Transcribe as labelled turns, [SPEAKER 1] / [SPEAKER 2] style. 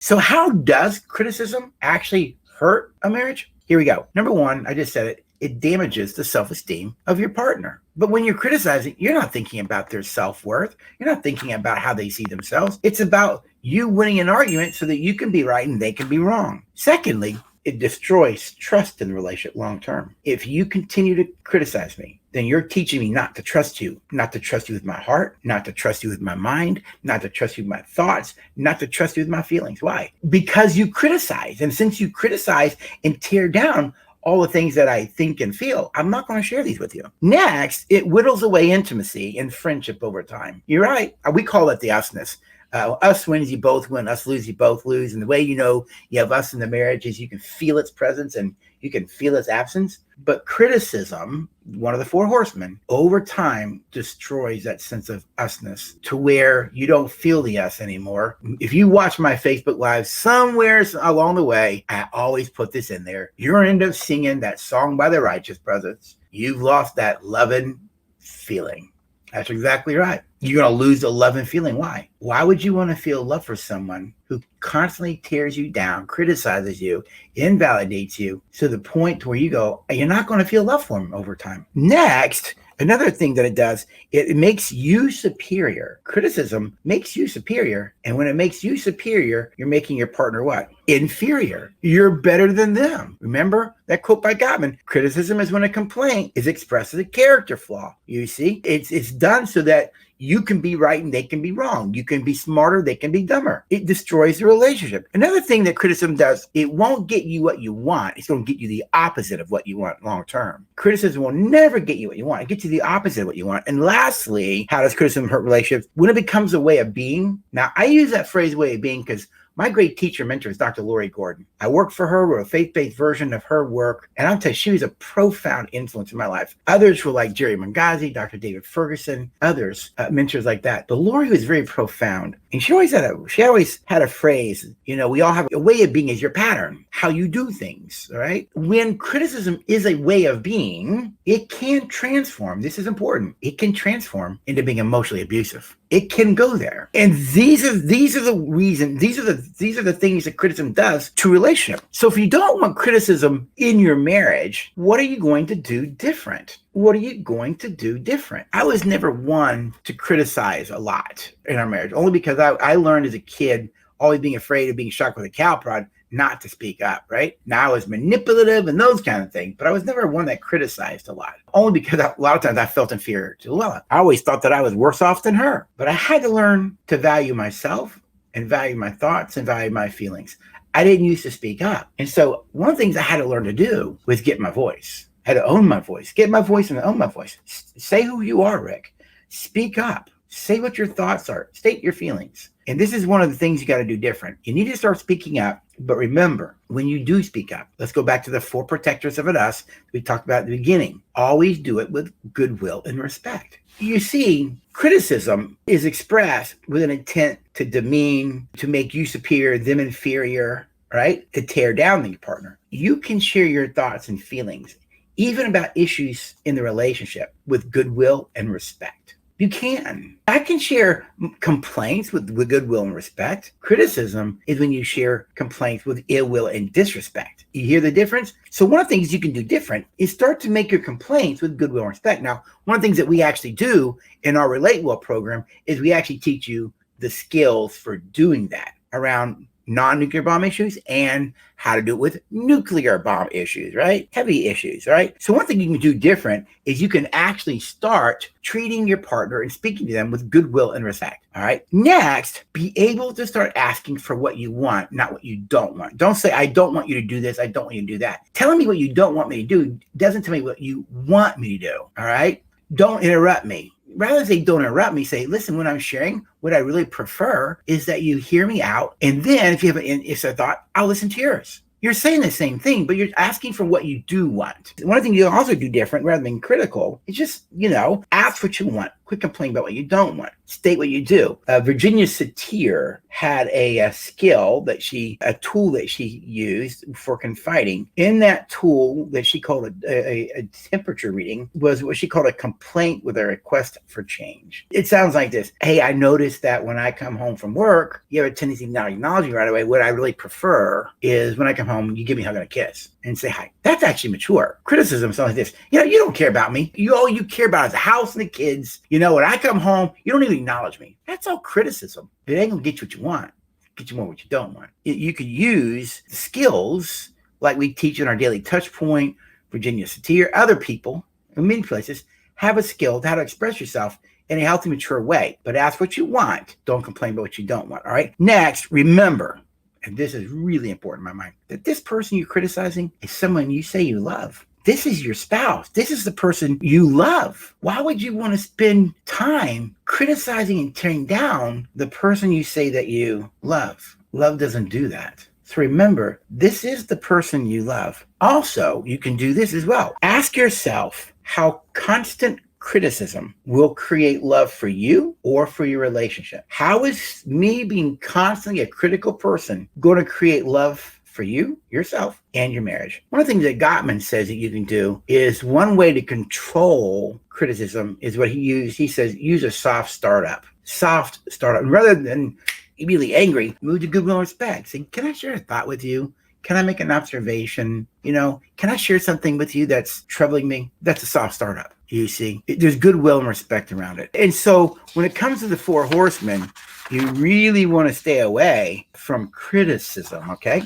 [SPEAKER 1] So how does criticism actually hurt a marriage? Here we go. Number one, I just said it. It damages the self-esteem of your partner. But when you're criticizing, you're not thinking about their self-worth. You're not thinking about how they see themselves. It's about you winning an argument so that you can be right and they can be wrong. Secondly, it destroys trust in the relationship long term. If you continue to criticize me, then you're teaching me not to trust you with my heart, not to trust you with my mind, not to trust you with my thoughts, not to trust you with my feelings. Why? Because you criticize. And since you criticize and tear down all the things that I think and feel, I'm not going to share these with you. Next, it whittles away intimacy and friendship over time. You're right. We call it the usness. Us wins, you both win. Us lose, you both lose. And the way you know you have us in the marriage is you can feel its presence and you can feel its absence. But criticism, one of the four horsemen, over time destroys that sense of usness to where you don't feel the us anymore. If you watch my Facebook Live, somewhere along the way, I always put this in there. You're going to end up singing that song by the Righteous Brothers. You've lost that loving feeling. That's exactly right. You're going to lose the love and feeling. Why? Why would you want to feel love for someone who constantly tears you down, criticizes you, invalidates you to the point where you go, you're not going to feel love for them over time? Next, another thing that it does, it makes you superior. Criticism makes you superior. And when it makes you superior, you're making your partner what? Inferior. You're better than them. Remember that quote by Gottman? Criticism is when a complaint is expressed as a character flaw. You see, it's done so that you can be right and they can be wrong. You can be smarter, they can be dumber. It destroys the relationship. Another thing that criticism does, it won't get you what you want. It's going to get you the opposite of what you want long term. Criticism will never get you what you want. It gets you the opposite of what you want. And lastly, how does criticism hurt relationships? When it becomes a way of being. Now, I use that phrase way of being because my great teacher mentor is Dr. Lori Gordon. I worked for her, wrote a faith-based version of her work, and I'll tell you, she was a profound influence in my life. Others were like Jerry Mangazi, Dr. David Ferguson, others, mentors like that. But Lori was very profound, and she always had a phrase. You know, we all have a way of being is your pattern, how you do things. All right. When criticism is a way of being, it can transform. This is important. It can transform into being emotionally abusive. It can go there. And these are the reasons, these are the things that criticism does to relationship. So if you don't want criticism in your marriage, what are you going to do different? What are you going to do different? I was never one to criticize a lot in our marriage, only because I learned as a kid, always being afraid of being shocked with a cow prod, not to speak up, right? Now I was manipulative and those kind of things, but I was never one that criticized a lot, only because a lot of times I felt inferior to Luella. I always thought that I was worse off than her, but I had to learn to value myself and value my thoughts and value my feelings. I didn't used to speak up. And so one of the things I had to learn to do was get my voice. I had to own my voice, get my voice and own my voice. Say who you are, Rick. Speak up. Say what your thoughts are. State your feelings. And this is one of the things you got to do different. You need to start speaking up. But remember, when you do speak up, let's go back to the four protectors of an us we talked about at the beginning. Always do it with goodwill and respect. You see, criticism is expressed with an intent to demean, to make you superior, them inferior, right? To tear down your partner. You can share your thoughts and feelings, even about issues in the relationship, with goodwill and respect. You can. I can share complaints with goodwill and respect. Criticism is when you share complaints with ill will and disrespect. You hear the difference? So one of the things you can do different is start to make your complaints with goodwill and respect. Now, one of the things that we actually do in our Relate Well program is we actually teach you the skills for doing that around non-nuclear bomb issues and how to do it with nuclear bomb issues, right? Heavy issues, right? So one thing you can do different is you can actually start treating your partner and speaking to them with goodwill and respect, all right? Next, be able to start asking for what you want, not what you don't want. Don't say, I don't want you to do this. I don't want you to do that. Telling me what you don't want me to do doesn't tell me what you want me to do, all right? Don't interrupt me. Rather than say, don't interrupt me, say, listen, when I'm sharing, what I really prefer is that you hear me out. And then if you have if a thought, I'll listen to yours. You're saying the same thing, but you're asking for what you do want. One of the things you also do different rather than critical is just, ask what you want. Quit complaining about what you don't want. State what you do. Virginia Satir had a tool that she used for confiding. In that tool that she called a temperature reading was what she called a complaint with a request for change. It sounds like this. Hey, I noticed that when I come home from work, you have a tendency to not acknowledge me right away. What I really prefer is when I come home, you give me a hug and a kiss and say hi. That's actually mature. Criticism sounds like this. You don't care about me. All you care about is the house and the kids. When I come home, you don't even acknowledge me. That's all criticism. It ain't gonna get you what you want. Get you more what you don't want. You could use skills like we teach in our daily touch point, Virginia Satir, other people in many places have a skill to how to express yourself in a healthy, mature way. But ask what you want. Don't complain about what you don't want. All right. Next, remember, and this is really important in my mind, that this person you're criticizing is someone you say you love. This is your spouse. This is the person you love. Why would you want to spend time criticizing and tearing down the person you say that you love? Love doesn't do that. So remember, this is the person you love. Also, you can do this as well. Ask yourself how constant criticism will create love for you or for your relationship. How is me being constantly a critical person going to create love for you, yourself, and your marriage? One of the things that Gottman says that you can do is one way to control criticism is what he used. He says, use a soft startup. Soft startup. Rather than immediately angry, move to goodwill and respect. Say, can I share a thought with you? Can I make an observation? Can I share something with you that's troubling me? That's a soft startup. You see, there's goodwill and respect around it. And so when it comes to the 4 horsemen, you really want to stay away from criticism, okay?